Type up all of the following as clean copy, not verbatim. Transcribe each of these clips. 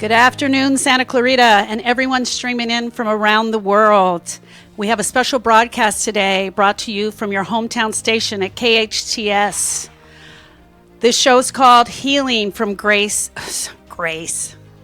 Good afternoon, Santa Clarita, and everyone streaming in from around the world. We have a special broadcast today brought to you from your hometown station at KHTS. This show is called Healing from Grace.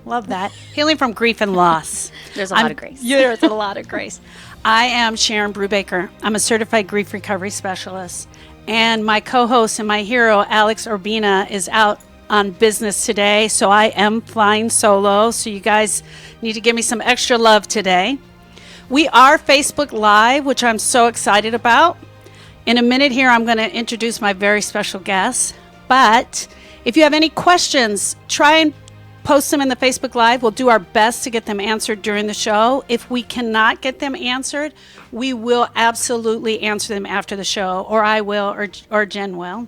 Love that. Healing from Grief and Loss. There's a lot of grace. There's a lot of grace. I am Sharon Brubaker. I'm a certified grief recovery specialist. And my co-host and my hero, Alex Urbina, is out on business today, so I am flying solo, so you guys need to give me some extra love today. We are Facebook Live, which I'm so excited about. In a minute here, I'm going to introduce my very special guest, but if you have any questions, try and post them in the Facebook Live. We'll do our best to get them answered during the show. If we cannot get them answered, we will absolutely answer them after the show, or I will, or Jen will.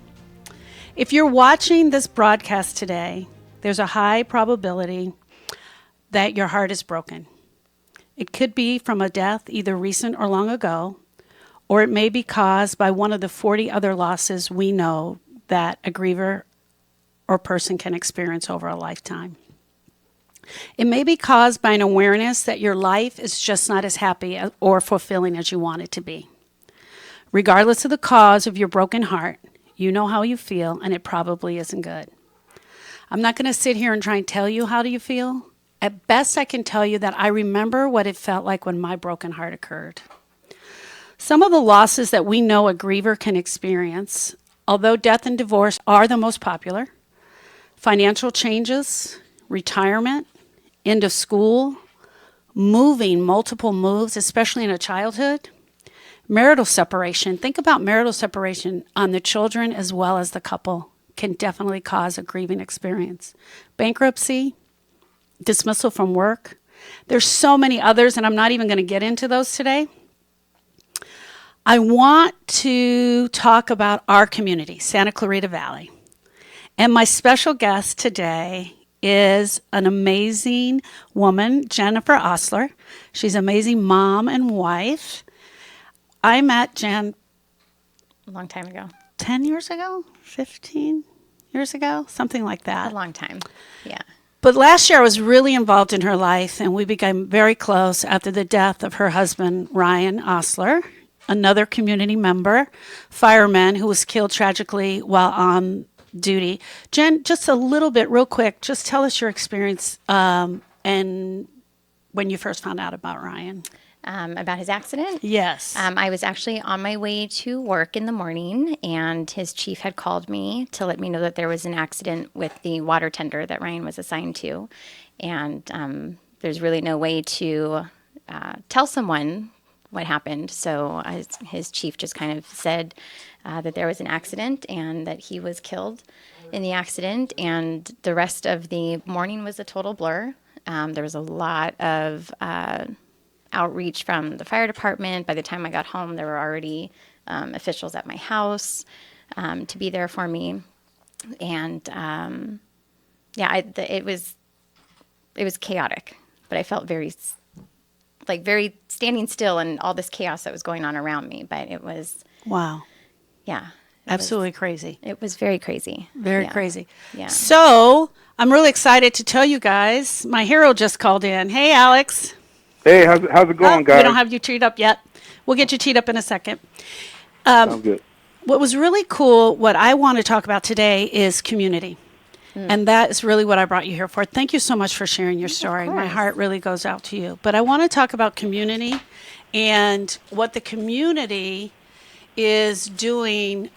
If you're watching this broadcast today, there's a high probability that your heart is broken. It could be from a death either recent or long ago, or it may be caused by one of the 40 other losses we know that a griever or person can experience over a lifetime. It may be caused by an awareness that your life is just not as happy or fulfilling as you want it to be. Regardless of the cause of your broken heart, you know how you feel, and it probably isn't good. I'm not going to sit here and try and tell you how do you feel. At best, I can tell you that I remember what it felt like when my broken heart occurred. Some of the losses that we know a griever can experience, although death and divorce are the most popular, financial changes, retirement, end of school, moving, multiple moves, especially in a childhood, marital separation. Think about marital separation on the children as well as the couple can definitely cause a grieving experience. Bankruptcy, dismissal from work. There's so many others, and I'm not even going to get into those today. I want to talk about our community, Santa Clarita Valley. And my special guest today is an amazing woman, Jennifer Osler. She's an amazing mom and wife. I met Jen A long time ago. 10 years ago, 15 years ago, something like that. A long time, yeah. But last year I was really involved in her life, and we became very close after the death of her husband, Ryan Osler, another community member, fireman who was killed tragically while on duty. Jen, just a little bit, real quick, just tell us your experience and when you first found out about Ryan. About his accident? Yes. I was actually on my way to work in the morning, and his chief had called me to let me know that there was an accident with the water tender that Ryan was assigned to. And there's really no way to tell someone what happened. So his chief just kind of said that there was an accident and that he was killed in the accident. And the rest of the morning was a total blur. There was a lot of outreach from the fire department. By the time I got home, there were already officials at my house to be there for me. And it was chaotic, but I felt very standing still and all this chaos that was going on around me. But it was, wow. Yeah. Absolutely crazy. It was very crazy. Very crazy. Yeah. So I'm really excited to tell you guys, my hero just called in. Hey, Alex. Hey, how's it going, guys? We don't have you teed up yet. We'll get you teed up in a second. Sounds good. What was really cool, what I want to talk about today is community. And that is really what I brought you here for. Thank you so much for sharing your story. My heart really goes out to you. But I want to talk about community and what the community is doing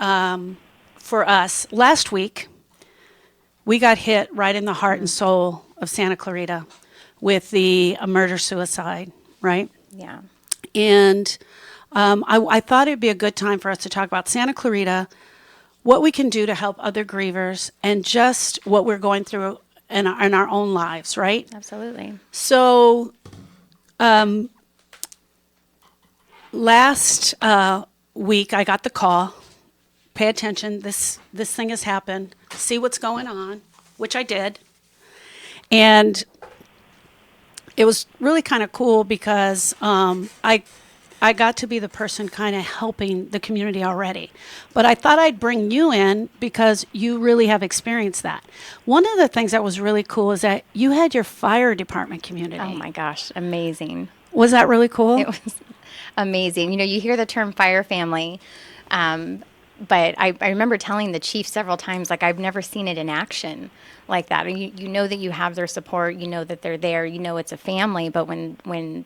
for us. Last week, we got hit right in the heart and soul of Santa Clarita with the murder-suicide, right? Yeah. And I thought it'd be a good time for us to talk about Santa Clarita, what we can do to help other grievers, and just what we're going through in our own lives, right? Absolutely. So last week, I got the call, pay attention, this thing has happened, see what's going on, which I did. And it was really kind of cool because I I got to be the person kind of helping the community already. But I thought I'd bring you in because you really have experienced that. One of the things that was really cool is that you had your fire department community. Oh my gosh, amazing. Was that really cool? It was amazing. You hear the term fire family, but I remember telling the chief several times, like, I've never seen it in action like that. You know that you have their support, you know that they're there, you know it's a family, but when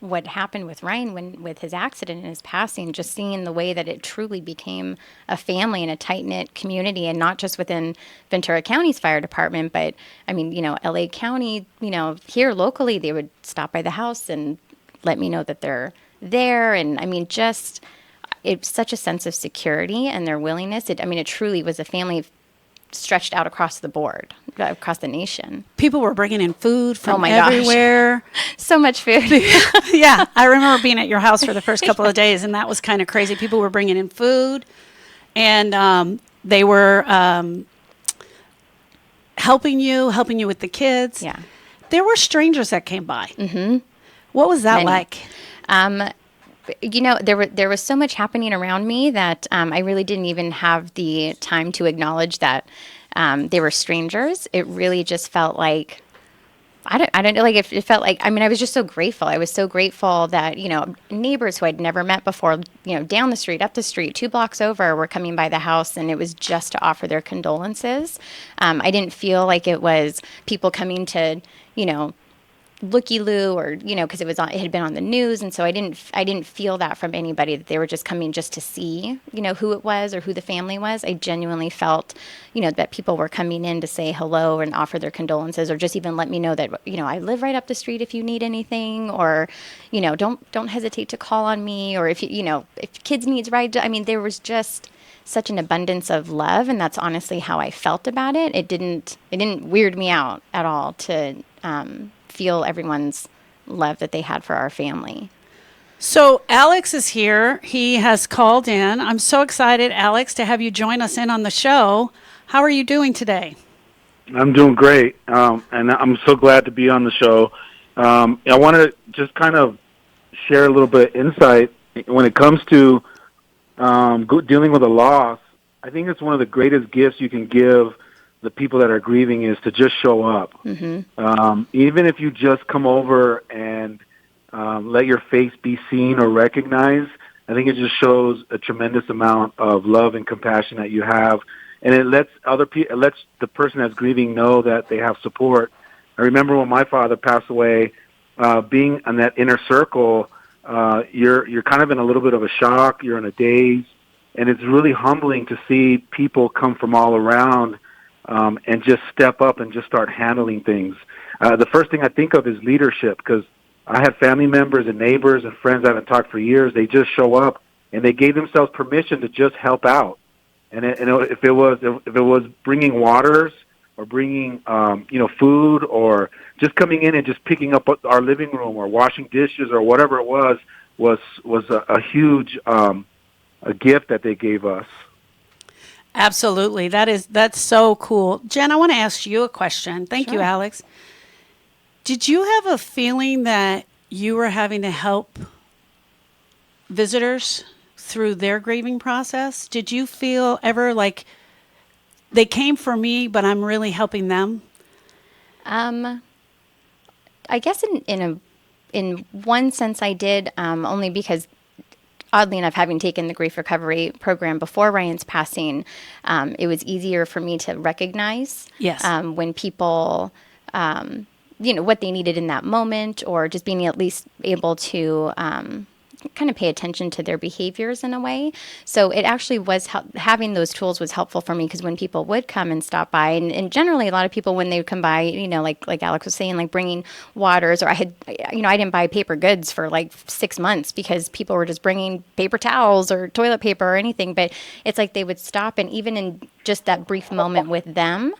what happened with Ryan with his accident and his passing, just seeing the way that it truly became a family and a tight-knit community, and not just within Ventura County's fire department, but I mean, LA County, here locally, they would stop by the house and let me know that they're there. And I mean, just, it's such a sense of security and their willingness. It truly was a family stretched out across the board, across the nation. People were bringing in food from my gosh. everywhere. So much food. Yeah, I remember being at your house for the first couple of days, and that was kind of crazy. People were bringing in food, and they were helping you with the kids. Yeah. There were strangers that came by. Mm-hmm. What was that like? There was so much happening around me that I really didn't even have the time to acknowledge that they were strangers. It really just felt like, I don't know, like it felt like, I was just so grateful. I was so grateful that, neighbors who I'd never met before, down the street, up the street, 2 blocks over, were coming by the house, and it was just to offer their condolences. I didn't feel like it was people coming to, looky-loo, or because it had been on the news, and so I didn't feel that from anybody, that they were just coming just to see who it was or who the family was. I genuinely felt that people were coming in to say hello and offer their condolences, or just even let me know that I live right up the street if you need anything, or don't hesitate to call on me, or if if kids needs ride. There was just such an abundance of love, and that's honestly how I felt about it. It didn't weird me out at all to feel everyone's love that they had for our family. So Alex is here. He has called in. I'm so excited, Alex, to have you join us in on the show. How are you doing today? I'm doing great, and I'm so glad to be on the show. I want to just kind of share a little bit of insight when it comes to dealing with a loss. I think it's one of the greatest gifts you can give the people that are grieving is to just show up. Mm-hmm. Even if you just come over and let your face be seen or recognized, I think it just shows a tremendous amount of love and compassion that you have, and it lets it lets the person that's grieving know that they have support. I remember when my father passed away, being in that inner circle, you're kind of in a little bit of a shock, you're in a daze, and it's really humbling to see people come from all around and just step up and just start handling things. The first thing I think of is leadership, because I had family members and neighbors and friends I haven't talked for years. They just show up, and they gave themselves permission to just help out. And if it was bringing waters or bringing food, or just coming in and just picking up our living room or washing dishes or whatever it was a huge a gift that they gave us. Absolutely. That's so cool. Jen, I want to ask you a question. Thank you, Alex. Did you have a feeling that you were having to help visitors through their grieving process? Did you feel ever like they came for me, but I'm really helping them? I guess in one sense I did, only because, oddly enough, having taken the grief recovery program before Ryan's passing, it was easier for me to recognize when people, what they needed in that moment, or just being at least able to kind of pay attention to their behaviors in a way. So it actually was having those tools was helpful for me, because when people would come and stop by, and generally a lot of people, when they would come by, like Alex was saying, like bringing waters, or I didn't buy paper goods for like 6 months because people were just bringing paper towels or toilet paper or anything. But it's like they would stop, and even in just that brief moment with them,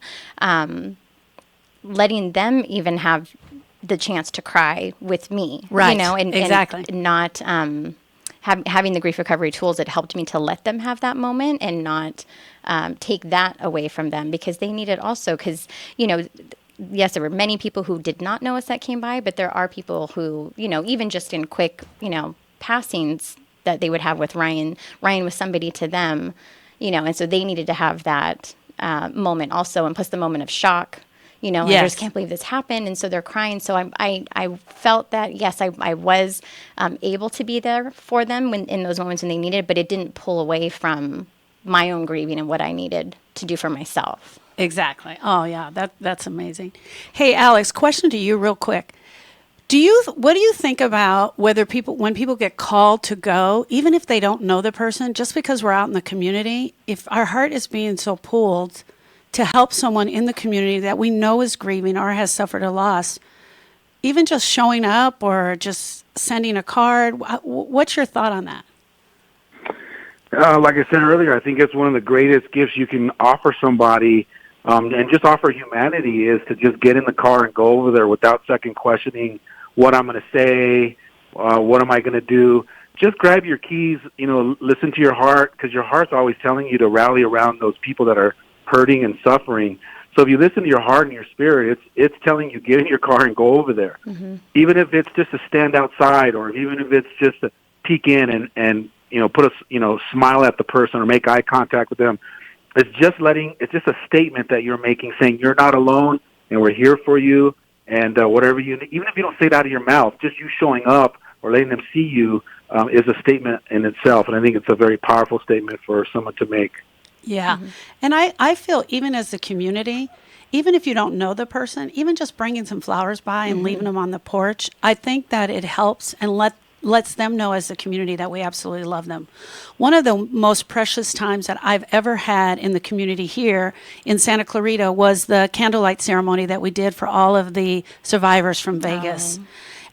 letting them even have the chance to cry with me, right? Exactly. And not having the grief recovery tools, it helped me to let them have that moment and not take that away from them, because they need it also. Because yes, there were many people who did not know us that came by, but there are people who even just in quick passings that they would have with Ryan. Ryan was somebody to them, and so they needed to have that moment also, and plus the moment of shock. I Yes. just can't believe this happened, and so they're crying. So I felt that, yes, I was able to be there for them in those moments when they needed it, but it didn't pull away from my own grieving and what I needed to do for myself. Exactly. Oh, yeah, that's amazing. Hey, Alex, question to you real quick. What do you think about when people get called to go, even if they don't know the person, just because we're out in the community, if our heart is being so pulled to help someone in the community that we know is grieving or has suffered a loss, even just showing up or just sending a card, what's your thought on that? Like I said earlier, I think it's one of the greatest gifts you can offer somebody, and just offer humanity, is to just get in the car and go over there without second questioning what I'm going to say, what am I going to do. Just grab your keys, listen to your heart, because your heart's always telling you to rally around those people that are hurting and suffering. So if you listen to your heart and your spirit, it's telling you, get in your car and go over there. Mm-hmm. Even if it's just to stand outside, or even if it's just to peek in and put a smile at the person or make eye contact with them. It's just a statement that you're making, saying you're not alone and we're here for you, and whatever you need, even if you don't say it out of your mouth, just you showing up or letting them see you is a statement in itself. And I think it's a very powerful statement for someone to make. Yeah. Mm-hmm. And I feel, even as a community, even if you don't know the person, even just bringing some flowers by and leaving them on the porch, I think that it helps and lets them know as a community that we absolutely love them. One of the most precious times that I've ever had in the community here in Santa Clarita was the candlelight ceremony that we did for all of the survivors from Vegas. Oh.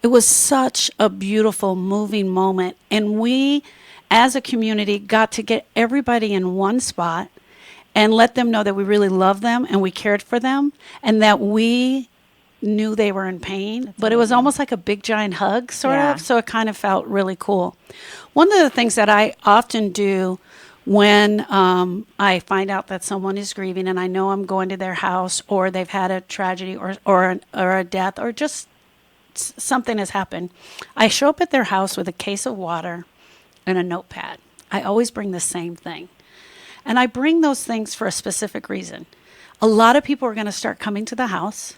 It was such a beautiful, moving moment. And we, as a community, got to get everybody in one spot and let them know that we really love them and we cared for them, and that we knew they were in pain. That's but amazing. It was almost like a big giant hug, sort of. So it kind of felt really cool. One of the things that I often do when I find out that someone is grieving and I know I'm going to their house, or they've had a tragedy or a death, or just something has happened, I show up at their house with a case of water and a notepad. I always bring the same thing. And I bring those things for a specific reason. A lot of people are going to start coming to the house,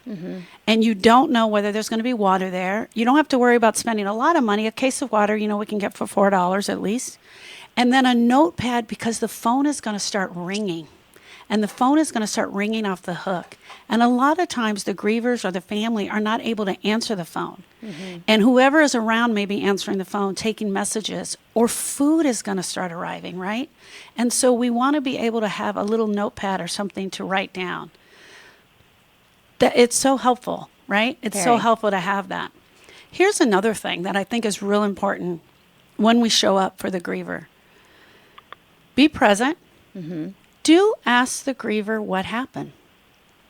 and you don't know whether there's going to be water there. You don't have to worry about spending a lot of money. A case of water, we can get for $4 at least. And then a notepad, because the phone is going to start ringing. And the phone is going to start ringing off the hook. And a lot of times the grievers or the family are not able to answer the phone. Mm-hmm. And whoever is around may be answering the phone, taking messages, or food is going to start arriving, right? And so we want to be able to have a little notepad or something to write down. It's so helpful, right? It's so helpful to have that. Here's another thing that I think is real important when we show up for the griever. Be present. Mm-hmm. Do ask the griever what happened.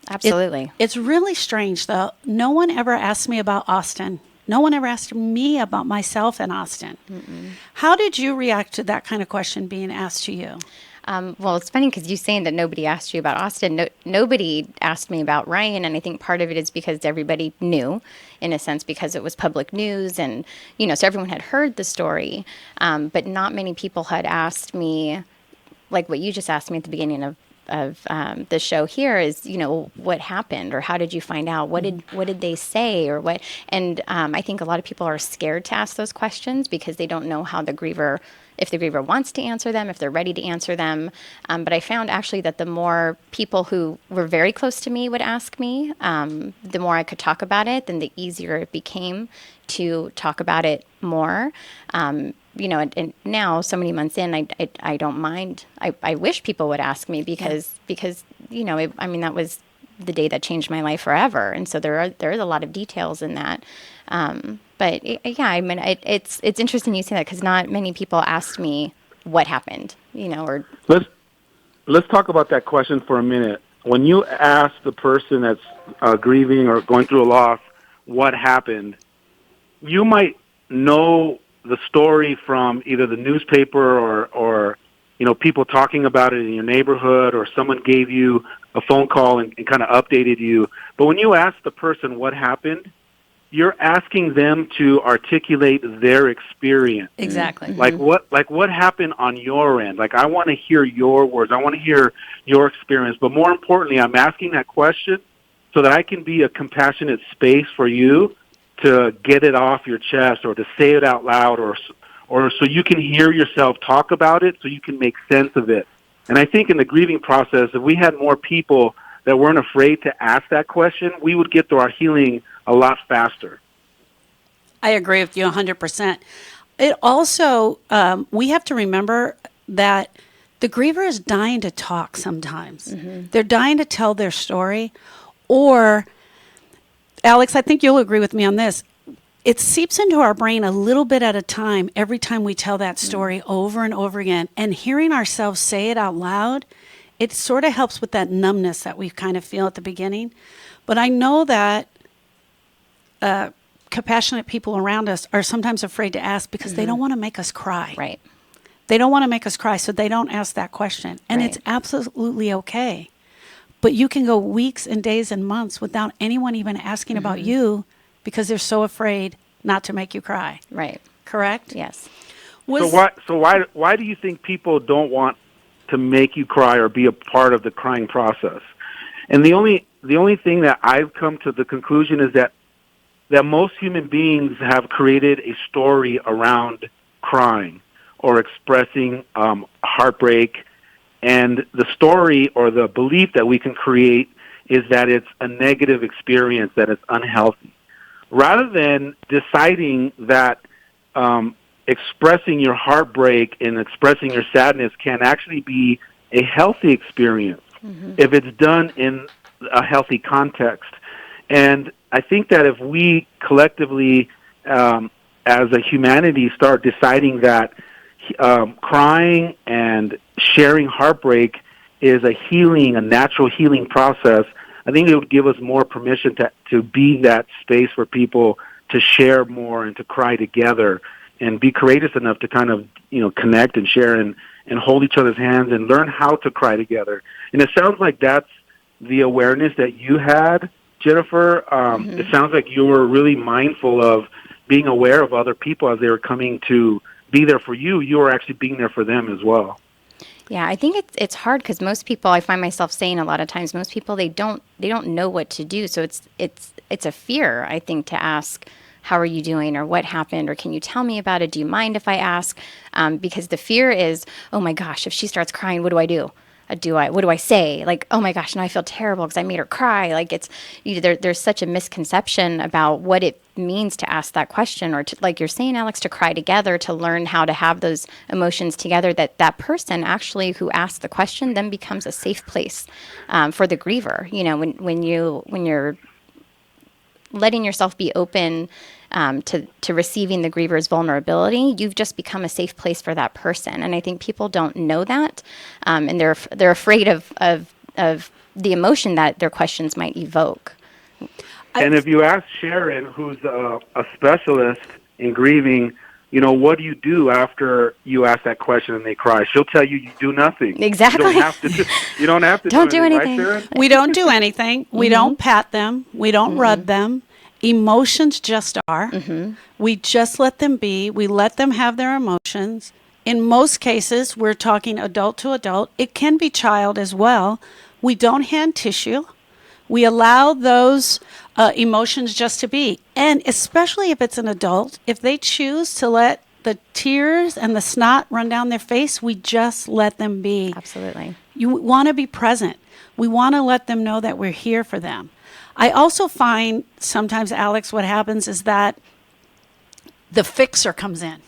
Absolutely. It's really strange, though. No one ever asked me about Austin. No one ever asked me about myself in Austin. Mm-mm. How did you react to that kind of question being asked to you? Well, it's funny because you're saying that nobody asked you about Austin. Nobody asked me about Ryan, and I think part of it is because everybody knew, in a sense, because it was public news, and so everyone had heard the story. But not many people had asked me, like what you just asked me at the beginning of the show here, is what happened, or how did you find out, what did they say, or what. And I think a lot of people are scared to ask those questions because they don't know how if the griever wants to answer them, if they're ready to answer them. But I found actually that the more people who were very close to me would ask me, the more I could talk about it, then the easier it became to talk about it more. And now, so many months in, I don't mind. I wish people would ask me because that was the day that changed my life forever. And so there is a lot of details in that. It's interesting you say that, because not many people asked me what happened, or. Let's talk about that question for a minute. When you ask the person that's grieving or going through a loss what happened, you might know the story from either the newspaper or people talking about it in your neighborhood, or someone gave you a phone call and kind of updated you. But when you ask the person what happened, you're asking them to articulate their experience. Exactly. Like what happened on your end? Like, I want to hear your words. I want to hear your experience. But more importantly, I'm asking that question so that I can be a compassionate space for you to get it off your chest or to say it out loud, or so you can hear yourself talk about it, so you can make sense of it. And I think in the grieving process, if we had more people that weren't afraid to ask that question, we would get through our healing a lot faster. I agree with you 100%. It also, we have to remember that the griever is dying to talk sometimes. They're dying to tell their story. Or, Alex, I think you'll agree with me on this. It seeps into our brain a little bit at a time every time we tell that story over and over again. And hearing ourselves say it out loud, it sort of helps with that numbness that we kind of feel at the beginning. But I know that compassionate people around us are sometimes afraid to ask because they don't want to make us cry. Right. They don't want to make us cry, so they don't ask that question. And it's absolutely okay. But you can go weeks and days and months without anyone even asking about you because they're so afraid not to make you cry. Right. Correct? Yes. So why do you think people don't want to make you cry or be a part of the crying process? And the only thing that I've come to the conclusion is that most human beings have created a story around crying or expressing heartbreak. And the story or the belief that we can create is that it's a negative experience, that it's unhealthy. Rather than deciding that expressing your heartbreak and expressing your sadness can actually be a healthy experience if it's done in a healthy context. And I think that if we collectively, as a humanity, start deciding that crying and sharing heartbreak is a natural healing process, I think it would give us more permission to be that space for people to share more and to cry together and be courageous enough to kind of, connect and share and hold each other's hands and learn how to cry together. And it sounds like that's the awareness that you had, Jennifer. It sounds like you were really mindful of being aware of other people as they were coming to be there for you. You were actually being there for them as well. Yeah, I think it's hard because most people, I find myself saying a lot of times, most people they don't know what to do. So it's a fear, I think, to ask, how are you doing, or what happened, or can you tell me about it? Do you mind if I ask? Because the fear is, oh my gosh, if she starts crying, what do I do? What do I say? Like, oh my gosh, now I feel terrible because I made her cry. Like, there's such a misconception about what it means to ask that question, or to, like you're saying, Alex, to cry together, to learn how to have those emotions together, that person actually who asked the question then becomes a safe place for the griever. When you're letting yourself be open to receiving the griever's vulnerability, you've just become a safe place for that person. And I think people don't know that, and they're afraid of the emotion that their questions might evoke. And if you ask Sharon, who's a specialist in grieving, what do you do after you ask that question and they cry? She'll tell you do nothing. Exactly. You don't have to Don't do anything. Right, Sharon? We don't do anything. We don't pat them. We don't rub them. Emotions just are. We just let them be. We let them have their emotions. In most cases, we're talking adult to adult. It can be child as well. We don't hand tissue. We allow those emotions just to be. And especially if it's an adult, if they choose to let the tears and the snot run down their face, we just let them be. Absolutely. You want to be present. We want to let them know that we're here for them. I also find sometimes, Alex, what happens is that the fixer comes in.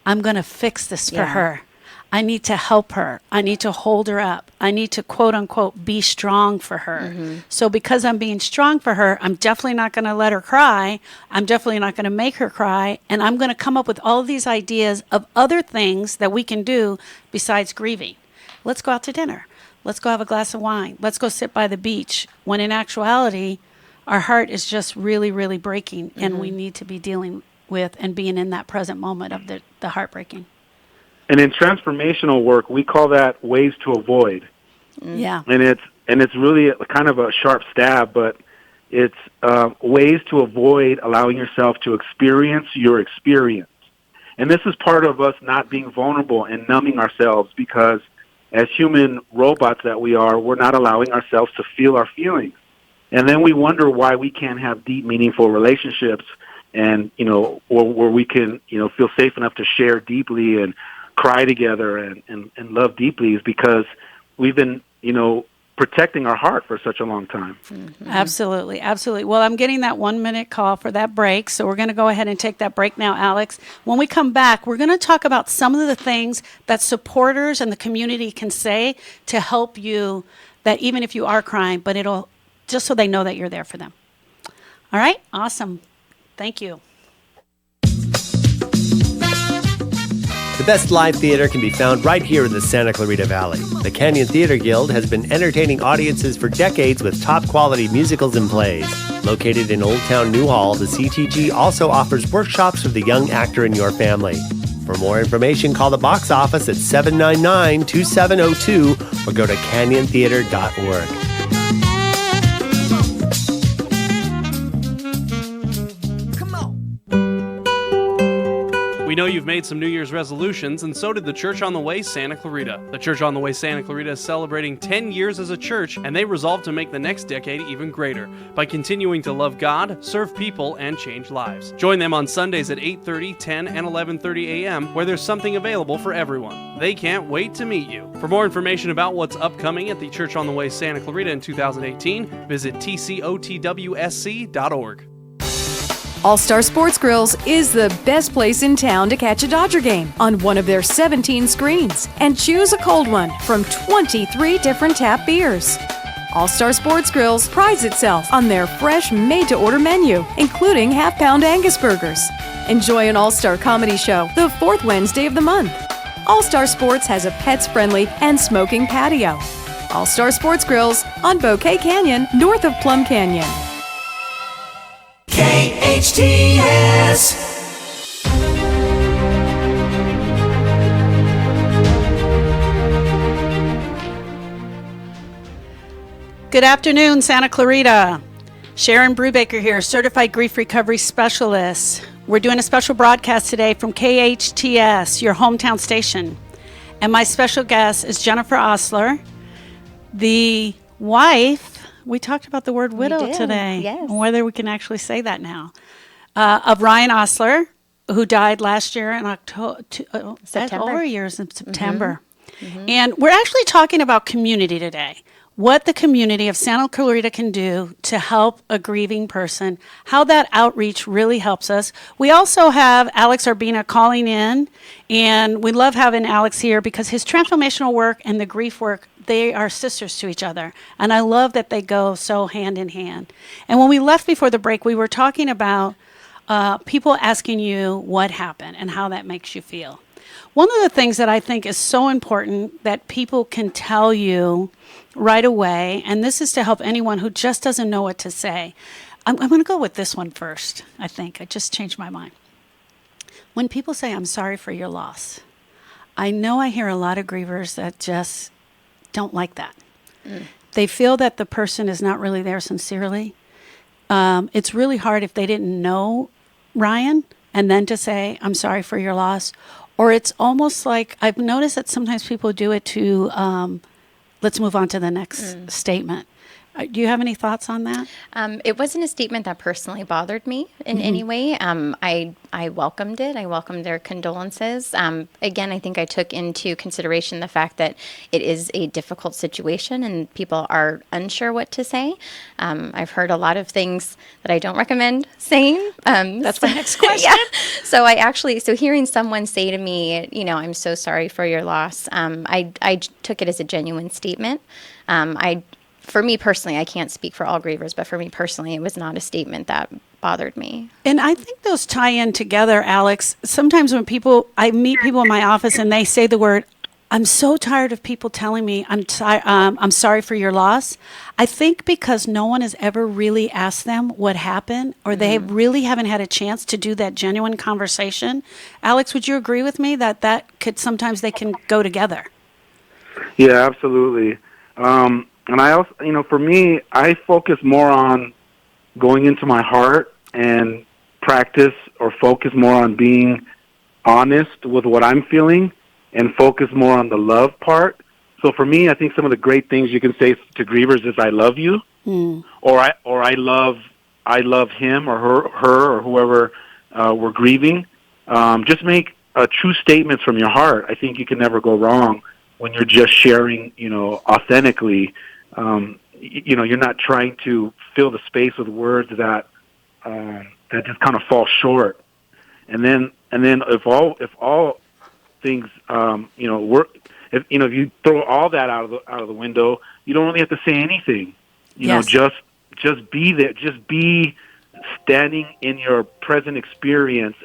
I'm going to fix this for her. I need to help her. I need to hold her up. I need to, quote unquote, be strong for her. So because I'm being strong for her, I'm definitely not going to let her cry. I'm definitely not going to make her cry. And I'm going to come up with all of these ideas of other things that we can do besides grieving. Let's go out to dinner. Let's go have a glass of wine. Let's go sit by the beach. When in actuality, our heart is just really, really breaking, and we need to be dealing with and being in that present moment of the heartbreaking. And in transformational work, we call that ways to avoid. Yeah. And it's really kind of a sharp stab, but It's ways to avoid allowing yourself to experience your experience. And this is part of us not being vulnerable and numbing ourselves, because as human robots that we are, we're not allowing ourselves to feel our feelings. And then we wonder why we can't have deep, meaningful relationships and, or where we can, feel safe enough to share deeply and cry together and love deeply, is because we've been, protecting our heart for such a long time. Mm-hmm. Absolutely. Absolutely. Well, I'm getting that 1 minute call for that break. So we're going to go ahead and take that break now, Alex. When we come back, we're going to talk about some of the things that supporters and the community can say to help you, that even if you are crying, but it'll just so they know that you're there for them. All right. Awesome. Thank you. The best live theater can be found right here in the Santa Clarita Valley. The Canyon Theater Guild has been entertaining audiences for decades with top-quality musicals and plays. Located in Old Town Newhall, the CTG also offers workshops for the young actor in your family. For more information, call the box office at 799-2702 or go to canyontheater.org. We know you've made some New Year's resolutions, and so did the Church on the Way Santa Clarita. The Church on the Way Santa Clarita is celebrating 10 years as a church, and they resolve to make the next decade even greater by continuing to love God, serve people, and change lives. Join them on Sundays at 8:30, 10, and 11:30 a.m., where there's something available for everyone. They can't wait to meet you. For more information about what's upcoming at the Church on the Way Santa Clarita in 2018, visit tcotwsc.org. All-Star Sports Grills is the best place in town to catch a Dodger game on one of their 17 screens and choose a cold one from 23 different tap beers. All-Star Sports Grills prides itself on their fresh, made-to-order menu, including half-pound Angus burgers. Enjoy an All-Star comedy show the fourth Wednesday of the month. All-Star Sports has a pets-friendly and smoking patio. All-Star Sports Grills on Bouquet Canyon, north of Plum Canyon. KHTS. Good afternoon, Santa Clarita. Sharon Brubaker here, Certified Grief Recovery Specialist. We're doing a special broadcast today from KHTS, your hometown station. And my special guest is Jennifer Osler, the wife. We talked about the word widow today. Yes. And whether we can actually say that now. Of Ryan Osler, who died last year in September. Over years in September. Mm-hmm. And we're actually talking about community today. What the community of Santa Clarita can do to help a grieving person, how that outreach really helps us. We also have Alex Urbina calling in, and we love having Alex here because his transformational work and the grief work, they are sisters to each other. And I love that they go so hand in hand. And when we left before the break, we were talking about people asking you what happened and how that makes you feel. One of the things that I think is so important that people can tell you right away, and this is to help anyone who just doesn't know what to say. I'm going to go with this one first, I think. I just changed my mind. When people say, I'm sorry for your loss, I know I hear a lot of grievers that just don't like that. They feel that the person is not really there sincerely. It's really hard if they didn't know Ryan and then to say, I'm sorry for your loss. Or it's almost like, I've noticed that sometimes people do it to, let's move on to the next statement. Do you have any thoughts on that? It wasn't a statement that personally bothered me in any way. I welcomed it. I welcomed their condolences. Again, I think I took into consideration the fact that it is a difficult situation and people are unsure what to say. I've heard a lot of things that I don't recommend saying. That's my next question. Yeah. So hearing someone say to me, I'm so sorry for your loss, I took it as a genuine statement. For me personally, I can't speak for all grievers, but for me personally, it was not a statement that bothered me. And I think those tie in together, Alex. Sometimes when I meet people in my office and they say the word, I'm so tired of people telling me I'm sorry for your loss. I think because no one has ever really asked them what happened, or they really haven't had a chance to do that genuine conversation. Alex, would you agree with me that could sometimes they can go together? Yeah, absolutely. And I also, for me, I focus more on going into my heart and practice or focus more on being honest with what I'm feeling and focus more on the love part. So for me, I think some of the great things you can say to grievers is "I love you," or I love him or her or whoever we're grieving. Just make true statements from your heart. I think you can never go wrong when you're just sharing, authentically. You're not trying to fill the space with words that just kind of fall short. And then if all things, work, if you throw all that out of the window, you don't really have to say anything. Just be there. Just be standing in your present experience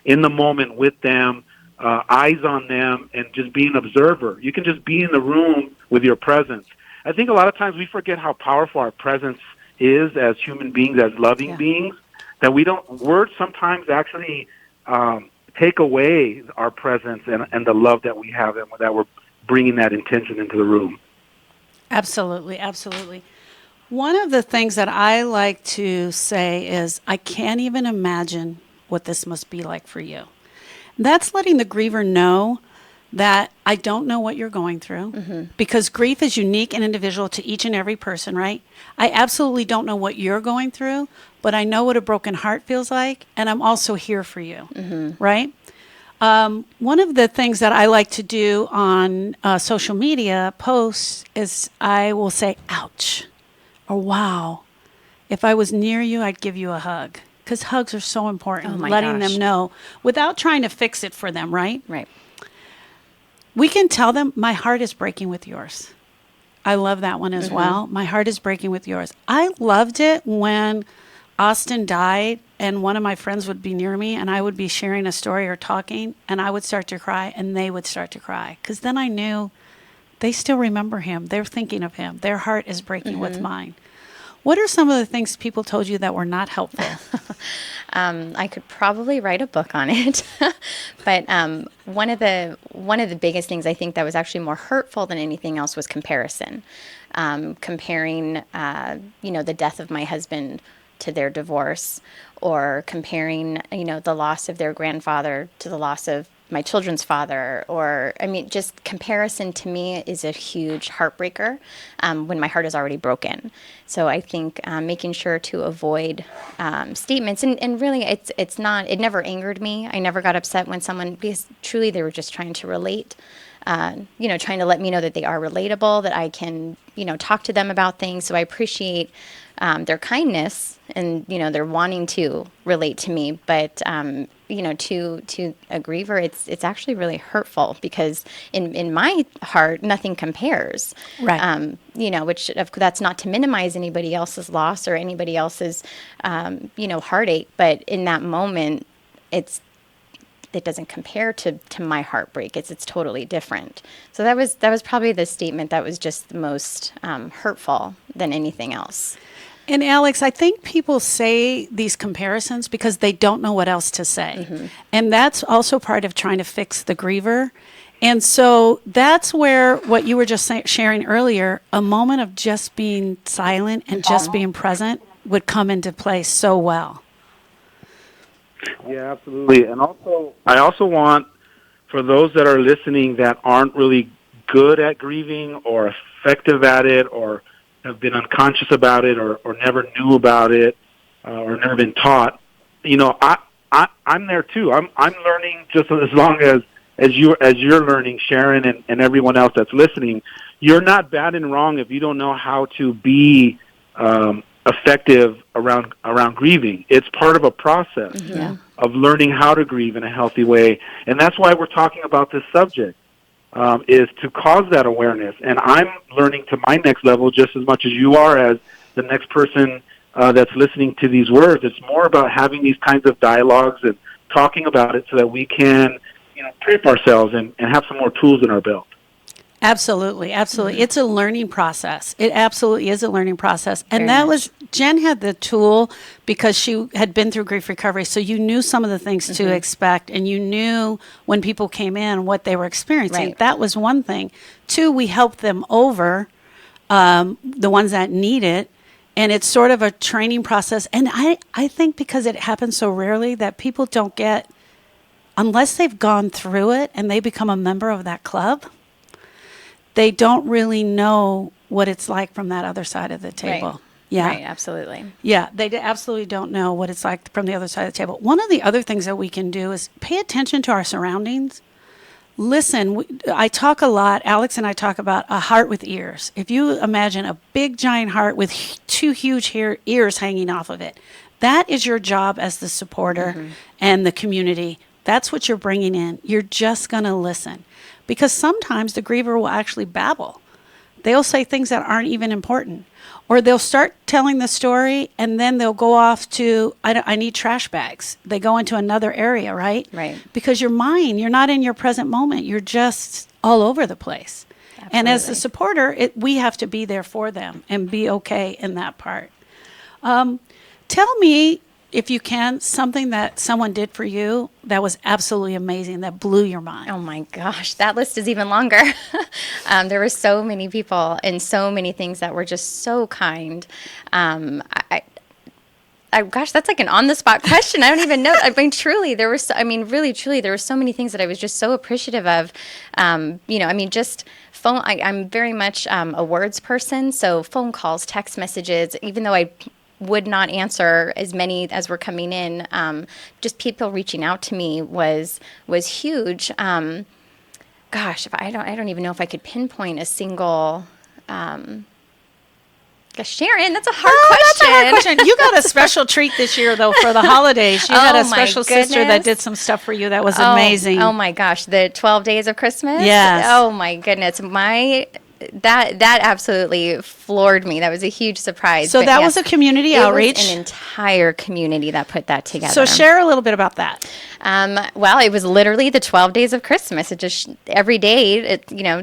in the moment with them, eyes on them, and just be an observer. You can just be in the room with your presence. I think a lot of times we forget how powerful our presence is as human beings, as loving beings, that words sometimes actually take away our presence and the love that we have and that we're bringing that intention into the room. Absolutely, absolutely. One of the things that I like to say is, I can't even imagine what this must be like for you. That's letting the griever know that I don't know what you're going through, because grief is unique and individual to each and every person, right? I absolutely don't know what you're going through, but I know what a broken heart feels like, and I'm also here for you, right? One of the things that I like to do on social media posts is I will say, ouch, or wow. If I was near you, I'd give you a hug. Because hugs are so important, letting them know without trying to fix it for them, right? Right. We can tell them, my heart is breaking with yours. I love that one as well. My heart is breaking with yours. I loved it when Austin died and one of my friends would be near me and I would be sharing a story or talking and I would start to cry and they would start to cry. Because then I knew they still remember him. They're thinking of him. Their heart is breaking with mine. What are some of the things people told you that were not helpful? I could probably write a book on it, but one of the biggest things I think that was actually more hurtful than anything else was comparison. Comparing, the death of my husband to their divorce, or comparing, the loss of their grandfather to the loss of my children's father, just comparison to me is a huge heartbreaker when my heart is already broken. So I think making sure to avoid statements, and really it never angered me. I never got upset when because truly they were just trying to relate, trying to let me know that they are relatable, that I can, talk to them about things. So I appreciate their kindness and, they're wanting to relate to me, but to a griever, it's actually really hurtful because in my heart, nothing compares. Right. Which that's not to minimize anybody else's loss or anybody else's, heartache. But in that moment, it doesn't compare to my heartbreak. It's totally different. So that was probably the statement that was just the most hurtful than anything else. And Alex, I think people say these comparisons because they don't know what else to say. And that's also part of trying to fix the griever. And so that's where what you were just sharing earlier, a moment of just being silent and just being present would come into place so well. Yeah, absolutely. And I also want, for those that are listening that aren't really good at grieving or effective at it or have been unconscious about it or never knew about it or never been taught, I'm there too. I'm learning just as long as you're learning, Sharon, and everyone else that's listening. You're not bad and wrong if you don't know how to be effective around grieving. It's part of a process of learning how to grieve in a healthy way, and that's why we're talking about this subject. Is to cause that awareness. And I'm learning to my next level just as much as you are as the next person that's listening to these words. It's more about having these kinds of dialogues and talking about it so that we can, prep ourselves and have some more tools in our belt. Absolutely, absolutely. It's a learning process. It absolutely is a learning process. And Jen had the tool because she had been through grief recovery, so you knew some of the things to expect, and you knew when people came in what they were experiencing. Right. That was one thing. Two, we helped them over, the ones that need it. And it's sort of a training process. And I think because it happens so rarely that people don't get, unless they've gone through it and they become a member of that club, they don't really know what it's like from that other side of the table. Right. Yeah. Right, absolutely. Yeah, absolutely don't know what it's like from the other side of the table. One of the other things that we can do is pay attention to our surroundings. Listen, I talk a lot, Alex and I talk about a heart with ears. If you imagine a big giant heart with two huge ears hanging off of it, that is your job as the supporter and the community. That's what you're bringing in. You're just going to listen. Because sometimes the griever will actually babble. They'll say things that aren't even important. Or they'll start telling the story and then they'll go off to, I need trash bags. They go into another area, right? Right. Because your mind, you're not in your present moment. You're just all over the place. Absolutely. And as the supporter, we have to be there for them and be okay in that part. Tell me, if you can, something that someone did for you that was absolutely amazing, that blew your mind. Oh my gosh, that list is even longer. There were so many people and so many things that were just so kind. Gosh, that's like an on-the-spot question. I don't even know. I mean, truly, really, truly, there were so many things that I was just so appreciative of. Just phone. I'm very much a words person, so phone calls, text messages, even though I would not answer as many as were coming in. Just people reaching out to me was huge. Gosh, if I don't even know if I could pinpoint a single. Sharon, that's a hard question. That's a hard question. You got a special treat this year, though, for the holidays. You had a special sister that did some stuff for you that was amazing. Oh my gosh, the 12 days of Christmas. Yes. Oh my goodness, that absolutely floored me. That was a huge surprise. So that was a community outreach. It was an entire community that put that together. So share a little bit about that. Well, it was literally the 12 days of Christmas. It just every day,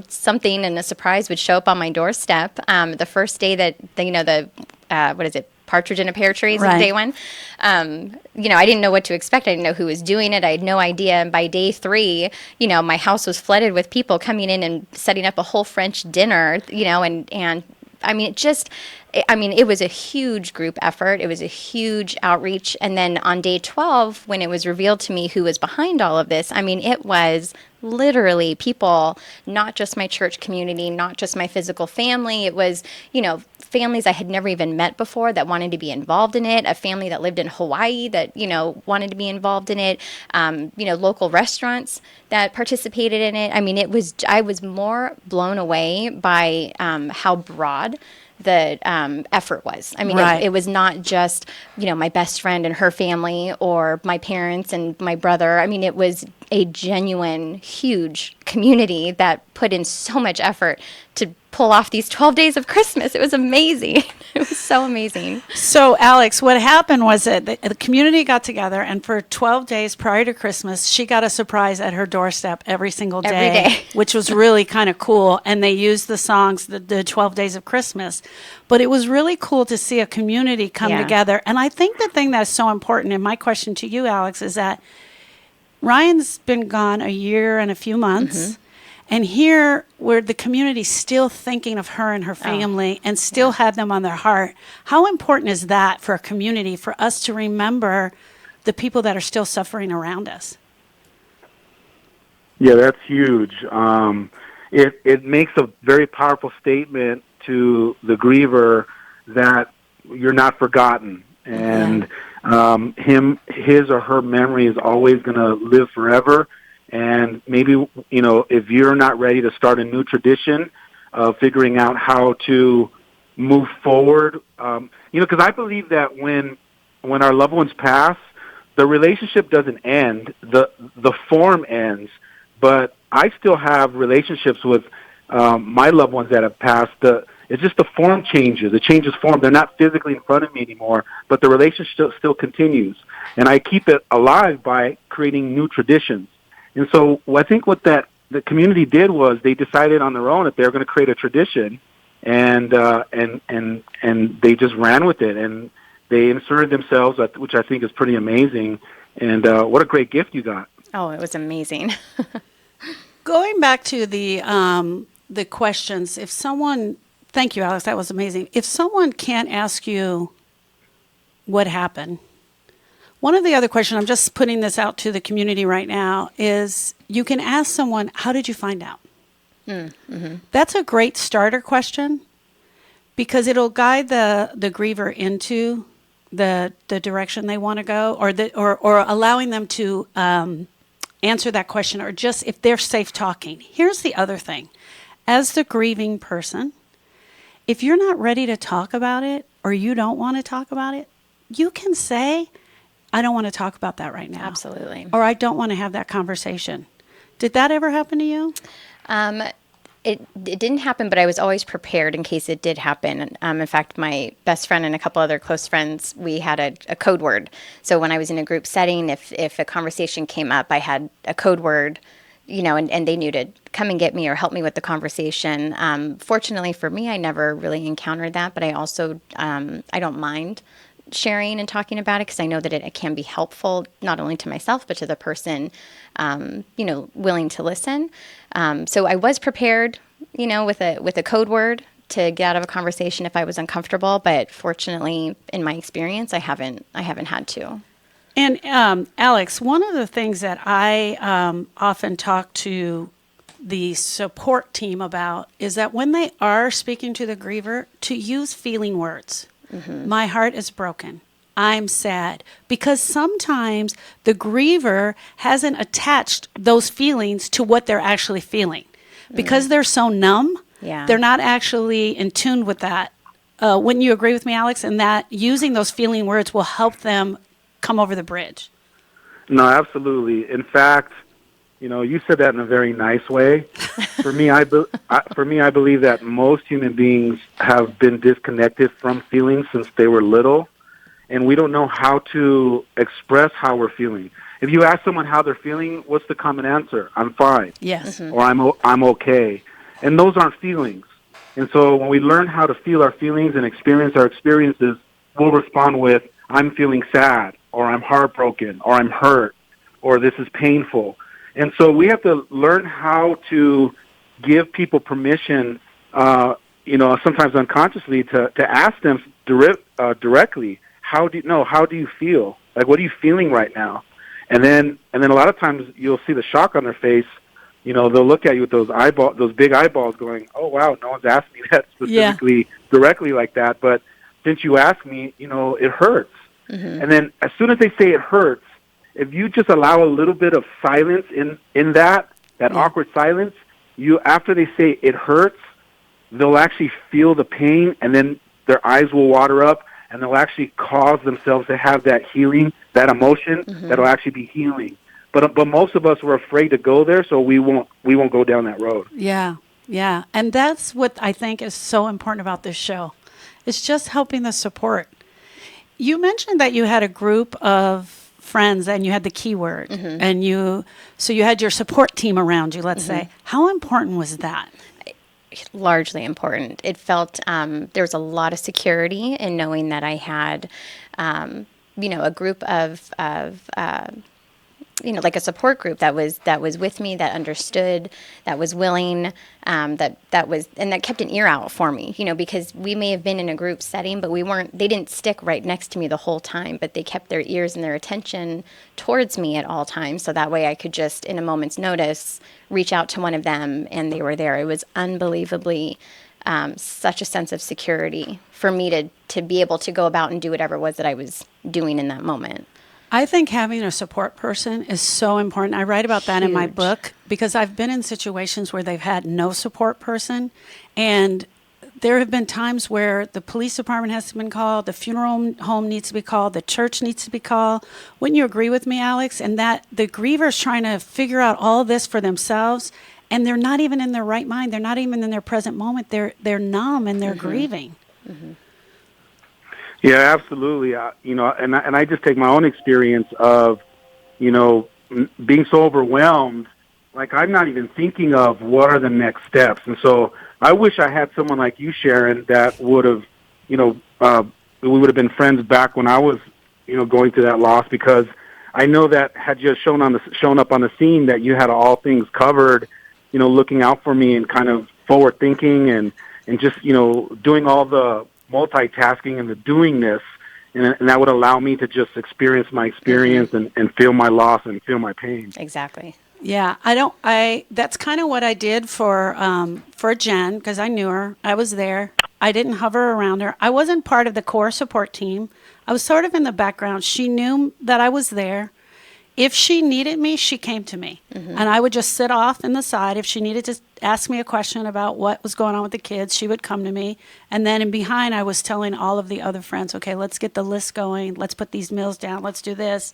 something and a surprise would show up on my doorstep. The first day that partridge in a pear tree is day one. I didn't know what to expect. I didn't know who was doing it. I had no idea. And by day 3, my house was flooded with people coming in and setting up a whole French dinner, and I mean, it was a huge group effort. It was a huge outreach. And then on day 12, when it was revealed to me who was behind all of this, it was literally people, not just my church community, not just my physical family. It was, families I had never even met before that wanted to be involved in it, a family that lived in Hawaii that, wanted to be involved in it, local restaurants that participated in it. I was more blown away by how broad the effort was. It was not just, my best friend and her family or my parents and my brother. It was a genuine, huge community that put in so much effort to pull off these 12 days of Christmas. It was amazing. It was so amazing. So, Alex, what happened was that the community got together, and for 12 days prior to Christmas, she got a surprise at her doorstep every single day. Every day. Which was really kind of cool. And they used the songs, the 12 days of Christmas. But it was really cool to see a community come together. And I think the thing that's so important, and my question to you, Alex, is that Ryan's been gone a year and a few months. And here, where the community's still thinking of her and her family and still have them on their heart, how important is that for a community, for us to remember the people that are still suffering around us? Yeah, that's huge. It makes a very powerful statement to the griever that you're not forgotten, and his or her memory is always going to live forever. And maybe, if you're not ready to start a new tradition of figuring out how to move forward, because I believe that when our loved ones pass, the relationship doesn't end, the form ends, but I still have relationships with my loved ones that have passed. It's just the form changes. It changes form. They're not physically in front of me anymore, but the relationship still continues. And I keep it alive by creating new traditions. And so I think what the community did was they decided on their own that they were going to create a tradition, and they just ran with it, and they inserted themselves, which I think is pretty amazing. And what a great gift you got! Oh, it was amazing. Going back to the questions, if someone Thank you, Alex. That was amazing. If someone can't ask you what happened, one of the other questions, I'm just putting this out to the community right now, is you can ask someone, how did you find out? That's a great starter question because it'll guide the griever into the direction they want to go, or allowing them to answer that question, or just if they're safe talking. Here's the other thing. As the grieving person, if you're not ready to talk about it or you don't want to talk about it, you can say, I don't want to talk about that right now. Absolutely. Or I don't want to have that conversation. Did that ever happen to you? It didn't happen, but I was always prepared in case it did happen. In fact, my best friend and a couple other close friends, we had a code word. So when I was in a group setting, if a conversation came up, I had a code word, and they knew to come and get me or help me with the conversation. Fortunately for me, I never really encountered that, but I also, I don't mind sharing and talking about it because I know that it can be helpful not only to myself but to the person willing to listen. So I was prepared with a code word to get out of a conversation if I was uncomfortable, but fortunately in my experience I haven't had to. And Alex, one of the things that I often talk to the support team about is that when they are speaking to the griever, to use feeling words. My heart is broken. I'm sad. Because sometimes the griever hasn't attached those feelings to what they're actually feeling. Because they're so numb, they're not actually in tune with that. Wouldn't you agree with me, Alex, in that using those feeling words will help them come over the bridge? No, absolutely. In fact, you said that in a very nice way. For me, I believe that most human beings have been disconnected from feelings since they were little, and we don't know how to express how we're feeling. If you ask someone how they're feeling, what's the common answer? I'm fine. Yes. Or I'm okay. And those aren't feelings. And so when we learn how to feel our feelings and experience our experiences, we'll respond with, I'm feeling sad, or I'm heartbroken, or I'm hurt, or this is painful. And so we have to learn how to give people permission, sometimes unconsciously, to ask them directly, how do you feel? Like, what are you feeling right now? And then a lot of times you'll see the shock on their face. They'll look at you with those big eyeballs going, oh, wow, no one's asked me that specifically directly like that. But since you asked me, it hurts. And then as soon as they say it hurts, if you just allow a little bit of silence in that awkward silence, after they say it hurts, they'll actually feel the pain, and then their eyes will water up, and they'll actually cause themselves to have that healing, that emotion that'll actually be healing. But most of us were afraid to go there, so we won't go down that road. Yeah, and that's what I think is so important about this show. It's just helping the support. You mentioned that you had a group of friends and you had the keyword and you had your support team around you, let's say. How important was that? Largely important. It felt there was a lot of security in knowing that I had a group of like a support group that was with me, that understood, that was willing, that kept an ear out for me, because we may have been in a group setting, but they didn't stick right next to me the whole time, but they kept their ears and their attention towards me at all times. So that way I could just, in a moment's notice, reach out to one of them and they were there. It was unbelievably such a sense of security for me to be able to go about and do whatever it was that I was doing in that moment. I think having a support person is so important. I write about that in my book because I've been in situations where they've had no support person, and there have been times where the police department has been called, the funeral home needs to be called, the church needs to be called. Wouldn't you agree with me, Alex? And that the griever's trying to figure out all this for themselves, and they're not even in their right mind. They're not even in their present moment. They're numb and they're grieving. Yeah, absolutely. And I just take my own experience of, being so overwhelmed. Like, I'm not even thinking of what are the next steps. And so I wish I had someone like you, Sharon, that would have, we would have been friends back when I was, going through that loss, because I know that had you shown up on the scene, that you had all things covered, looking out for me and kind of forward thinking and and just, doing all the multitasking and the doingness, and that would allow me to just experience my experience and feel my loss and feel my pain. Exactly. Yeah, that's kind of what I did for Jen, because I knew her. I was there. I didn't hover around her. I wasn't part of the core support team. I was sort of in the background. She knew that I was there. If she needed me, she came to me. And I would just sit off in the side. If she needed to ask me a question about what was going on with the kids, she would come to me. And then in behind, I was telling all of the other friends, okay, let's get the list going. Let's put these meals down. Let's do this.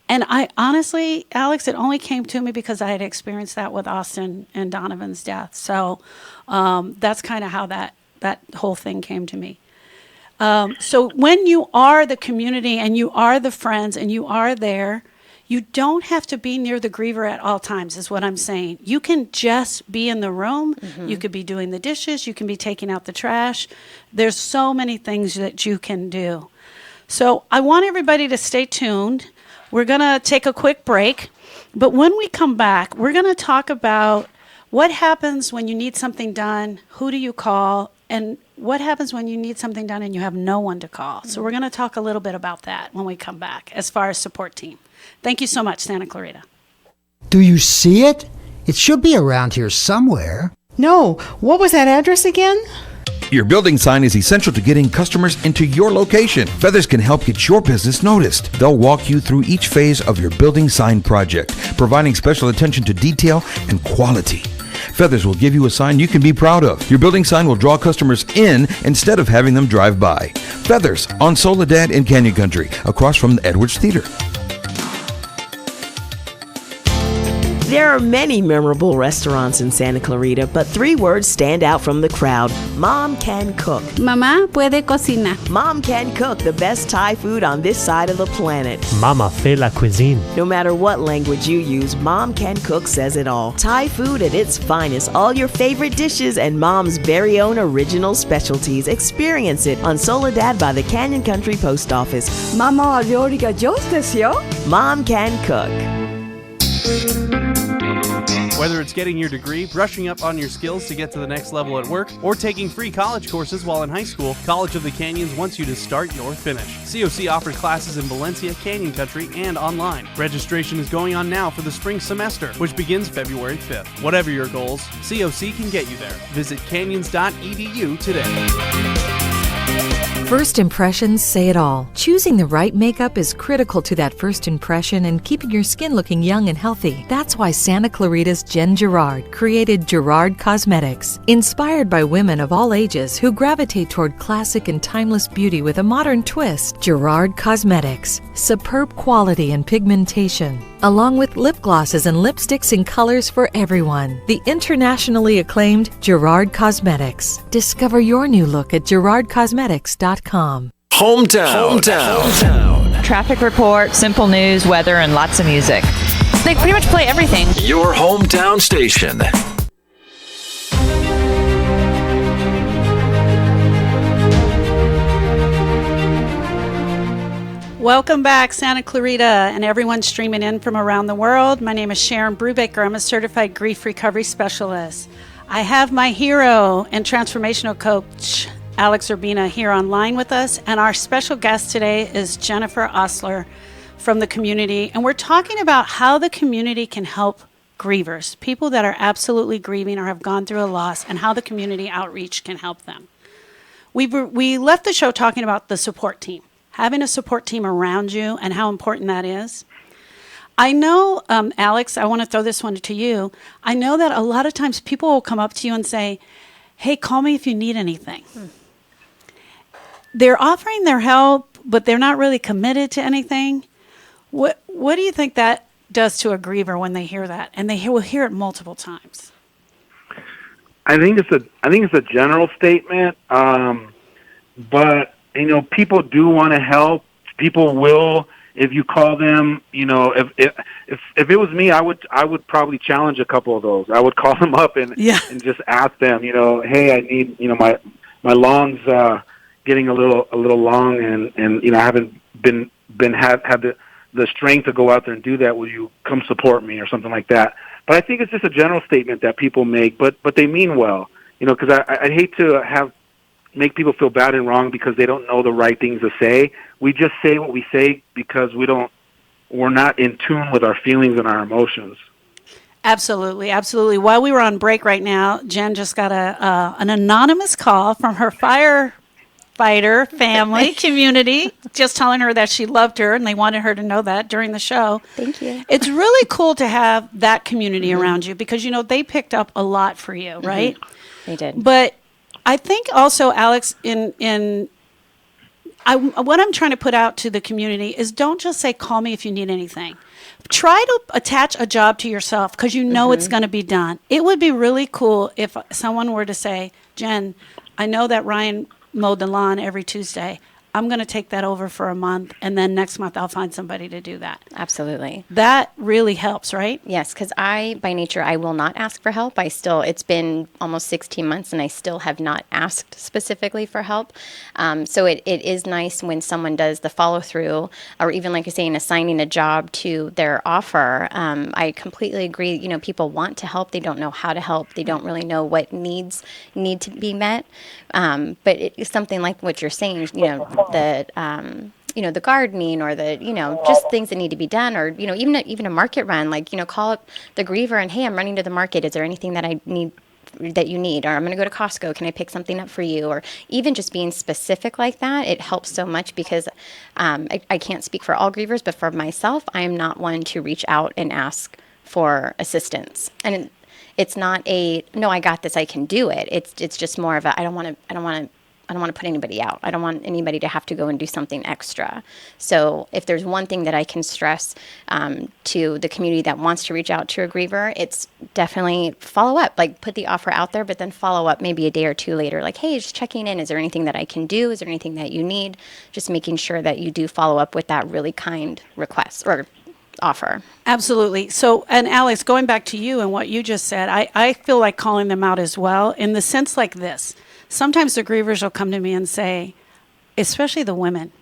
And I honestly, Alex, it only came to me because I had experienced that with Austin and Donovan's death. So that's kind of how that whole thing came to me. So when you are the community and you are the friends and you are there, you don't have to be near the griever at all times, is what I'm saying. You can just be in the room. You could be doing the dishes. You can be taking out the trash. There's so many things that you can do. So I want everybody to stay tuned. We're going to take a quick break. But when we come back, we're going to talk about what happens when you need something done, who do you call, and what happens when you need something done and you have no one to call. So we're going to talk a little bit about that when we come back as far as support team. Thank you so much, Santa Clarita. Do you see it? It should be around here somewhere. No. What was that address again? Your building sign is essential to getting customers into your location. Feathers can help get your business noticed. They'll walk you through each phase of your building sign project, providing special attention to detail and quality. Feathers will give you a sign you can be proud of. Your building sign will draw customers in instead of having them drive by. Feathers on Soledad in Canyon Country, across from the Edwards Theater. There are many memorable restaurants in Santa Clarita, but 3 words stand out from the crowd. Mom can cook. Mamá puede cocinar. Mom can cook, the best Thai food on this side of the planet. Mama fait la cuisine. No matter what language you use, Mom can cook says it all. Thai food at its finest, all your favorite dishes and Mom's very own original specialties. Experience it on Soledad by the Canyon Country Post Office. Mama 요리가 좋으세요? Mom can cook. Whether it's getting your degree, brushing up on your skills to get to the next level at work, or taking free college courses while in high school, College of the Canyons wants you to start your finish. COC offers classes in Valencia, Canyon Country, and online. Registration is going on now for the spring semester, which begins February 5th. Whatever your goals, COC can get you there. Visit canyons.edu today. First impressions say it all. Choosing the right makeup is critical to that first impression and keeping your skin looking young and healthy. That's why Santa Clarita's Jen Gerard created Gerard Cosmetics. Inspired by women of all ages who gravitate toward classic and timeless beauty with a modern twist, Gerard Cosmetics. Superb quality and pigmentation, along with lip glosses and lipsticks in colors for everyone. The internationally acclaimed Gerard Cosmetics. Discover your new look at GerardCosmetics.com. Hometown. Traffic report, simple news, weather, and lots of music. They pretty much play everything. Your hometown station. Welcome back, Santa Clarita, and everyone streaming in from around the world. My name is Sharon Brubaker. I'm a certified grief recovery specialist. I have my hero and transformational coach, Alex Urbina, here online with us, and our special guest today is Jennifer Osler from the community, and we're talking about how the community can help grievers, people that are absolutely grieving or have gone through a loss, and how the community outreach can help them. We left the show talking about the support team, having a support team around you and how important that is. I know, Alex, I want to throw this one to you. I know that a lot of times people will come up to you and say, hey, call me if you need anything. They're offering their help, but they're not really committed to anything. What do you think that does to a griever when they hear that, and they will hear it multiple times? I think it's a general statement, but people do want to help. People will, if you call them. If it was me, I would probably challenge a couple of those. I would call them up and just ask them, hey, I need, my lawn's getting a little long, and I haven't had the strength to go out there and do that. Will you come support me or something like that? But I think it's just a general statement that people make, but they mean well. because I'd hate to make people feel bad and wrong because they don't know the right things to say. We just say what we say because we're not in tune with our feelings and our emotions. Absolutely, absolutely. While we were on break right now, Jen just got an anonymous call from her firefighter family community, just telling her that she loved her and they wanted her to know that during the show. Thank you. It's really cool to have that community around you because, they picked up a lot for you, right? They did. But I think also, Alex, what I'm trying to put out to the community is don't just say, call me if you need anything. Try to attach a job to yourself because it's going to be done. It would be really cool if someone were to say, Jen, I know that Ryan mowed the lawn every Tuesday. I'm going to take that over for a month, and then next month I'll find somebody to do that. Absolutely. That really helps, right? Yes, because by nature, I will not ask for help. It's been almost 16 months, and I still have not asked specifically for help. So it is nice when someone does the follow-through, or even, like I say, in assigning a job to their offer. I completely agree. People want to help. They don't know how to help. They don't really know what needs need to be met. But it's something like what you're saying, the gardening or just things that need to be done, or, even a market run, call up the griever and, hey, I'm running to the market. Is there anything that I need that you need? Or I'm going to go to Costco. Can I pick something up for you? Or even just being specific like that, it helps so much because I can't speak for all grievers, but for myself, I am not one to reach out and ask for assistance. And it's not no, I got this, I can do it. It's just more of I don't want to put anybody out. I don't want anybody to have to go and do something extra. So if there's one thing that I can stress to the community that wants to reach out to a griever, it's definitely follow up. Put the offer out there, but then follow up maybe a day or two later. Hey, just checking in. Is there anything that I can do? Is there anything that you need? Just making sure that you do follow up with that really kind request or offer. Absolutely. So, and Alex, going back to you and what you just said, I feel like calling them out as well in the sense like this. Sometimes the grievers will come to me and say, especially the women,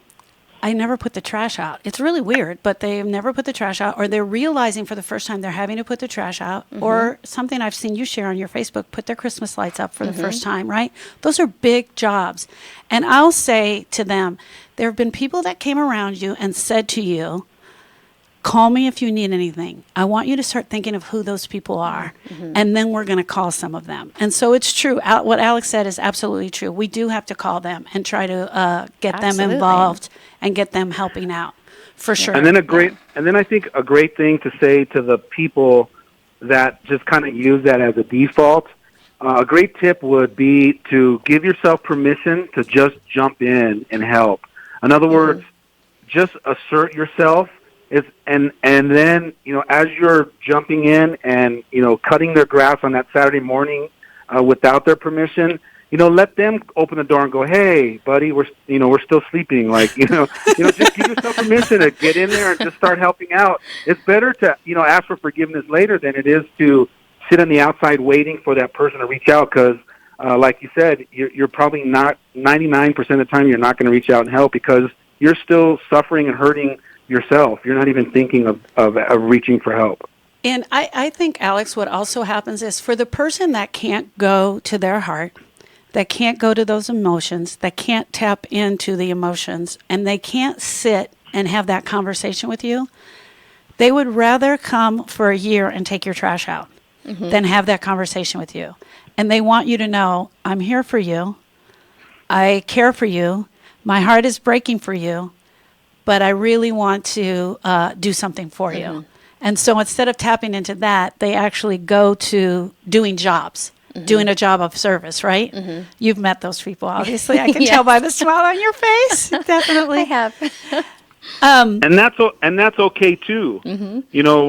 I never put the trash out. It's really weird, but they've never put the trash out, or they're realizing for the first time they're having to put the trash out, or something I've seen you share on your Facebook, put their Christmas lights up for the first time, right? Those are big jobs. And I'll say to them, there have been people that came around you and said to you, call me if you need anything. I want you to start thinking of who those people are, and then we're going to call some of them. And so it's true. What Alex said is absolutely true. We do have to call them and try to get them involved and get them helping out, for sure. And then I think a great thing to say to the people that just kind of use that as a default, a great tip would be to give yourself permission to just jump in and help. In other words, just assert yourself. And then, as you're jumping in and, cutting their grass on that Saturday morning without their permission, let them open the door and go, hey, buddy, we're still sleeping. Just give yourself permission to get in there and just start helping out. It's better to, ask for forgiveness later than it is to sit on the outside waiting for that person to reach out because, like you said, you're probably not 99% of the time you're not going to reach out and help because you're still suffering and hurting yourself. You're not even thinking of reaching for help. And I think, Alex, what also happens is for the person that can't go to their heart, that can't go to those emotions, that can't tap into the emotions, and they can't sit and have that conversation with you, they would rather come for a year and take your trash out than have that conversation with you. And they want you to know, I'm here for you. I care for you. My heart is breaking for you. But I really want to do something for you. And so instead of tapping into that, they actually go to doing jobs, doing a job of service, right? You've met those people, obviously. I can tell by the smile on your face. Definitely. I have. And that's okay too.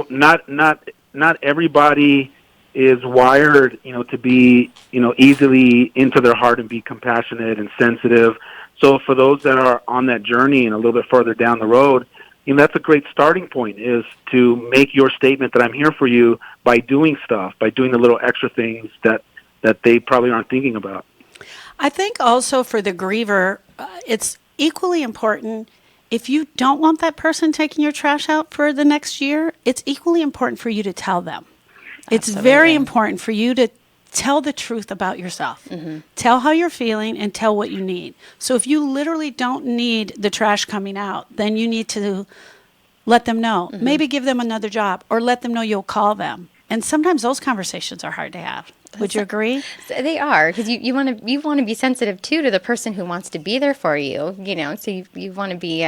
Not everybody is wired, to be, easily into their heart and be compassionate and sensitive. So for those that are on that journey and a little bit further down the road, that's a great starting point is to make your statement that I'm here for you by doing stuff, by doing the little extra things that they probably aren't thinking about. I think also for the griever, it's equally important if you don't want that person taking your trash out for the next year, it's equally important for you to tell them. Absolutely. It's very important for you to tell the truth about yourself. Tell how you're feeling and tell what you need. So if you literally don't need the trash coming out, then you need to let them know. Maybe give them another job or let them know you'll call them. And sometimes those conversations are hard to have. Would you agree? They are, because you want to be sensitive too to the person who wants to be there for you. So you want to be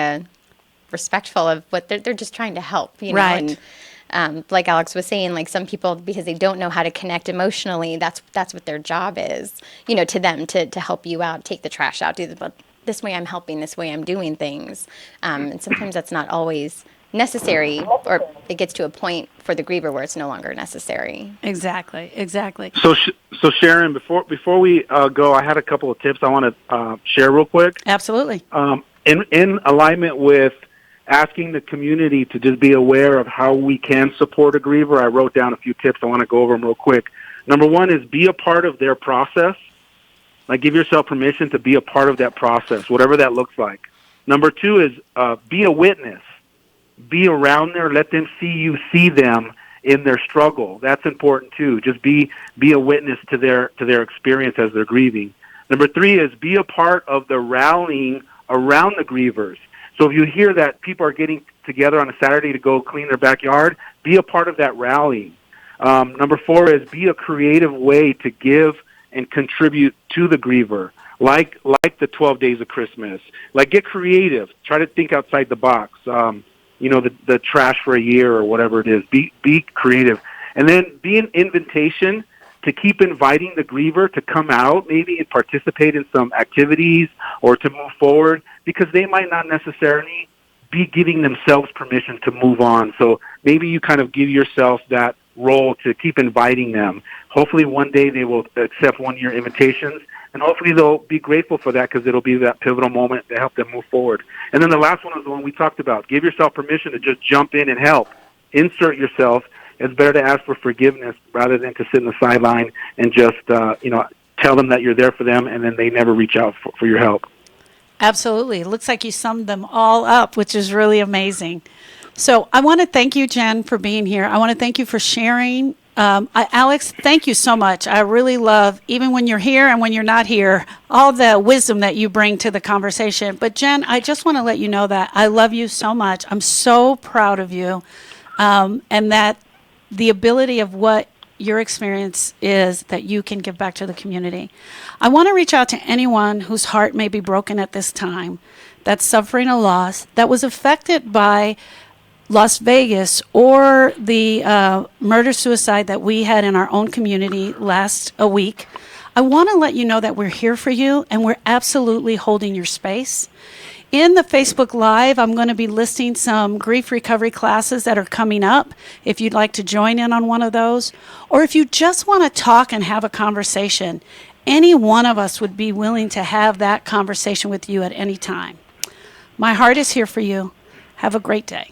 respectful of what they're just trying to help. Right. And like Alex was saying, like some people, because they don't know how to connect emotionally, that's what their job is. To them to help you out, take the trash out, but this way I'm helping, this way I'm doing things, and sometimes that's not always necessary, or it gets to a point for the griever where it's no longer necessary. Exactly. So Sharon, before we go, I had a couple of tips I want to share real quick. Absolutely. In alignment with asking the community to just be aware of how we can support a griever, I wrote down a few tips. I want to go over them real quick. Number one is be a part of their process. Like, give yourself permission to be a part of that process, whatever that looks like. Number two is be a witness. Be around there. Let them see them in their struggle. That's important too. Just be a witness to their experience as they're grieving. Number three is be a part of the rallying around the grievers. So if you hear that people are getting together on a Saturday to go clean their backyard, be a part of that rally. Number four is be a creative way to give and contribute to the griever, like the 12 days of Christmas. Like, get creative. Try to think outside the box. The trash for a year or whatever it is. Be creative. And then be an invitation to keep inviting the griever to come out maybe and participate in some activities or to move forward, because they might not necessarily be giving themselves permission to move on. So maybe you kind of give yourself that role to keep inviting them. Hopefully one day they will accept one-year invitations, and hopefully they'll be grateful for that, because it'll be that pivotal moment to help them move forward. And then the last one is the one we talked about. Give yourself permission to just jump in and help. Insert yourself. It's better to ask for forgiveness rather than to sit in the sideline and just, tell them that you're there for them, and then they never reach out for your help. Absolutely. It looks like you summed them all up, which is really amazing. So I want to thank you, Jen, for being here. I want to thank you for sharing. Alex, thank you so much. I really love, even when you're here and when you're not here, all the wisdom that you bring to the conversation. But Jen, I just want to let you know that I love you so much. I'm so proud of you, and that the ability of what your experience is that you can give back to the community. I want to reach out to anyone whose heart may be broken at this time, that's suffering a loss, that was affected by Las Vegas or the murder-suicide that we had in our own community last week. I want to let you know that we're here for you, and we're absolutely holding your space. In the Facebook Live, I'm going to be listing some grief recovery classes that are coming up if you'd like to join in on one of those. Or if you just want to talk and have a conversation, any one of us would be willing to have that conversation with you at any time. My heart is here for you. Have a great day.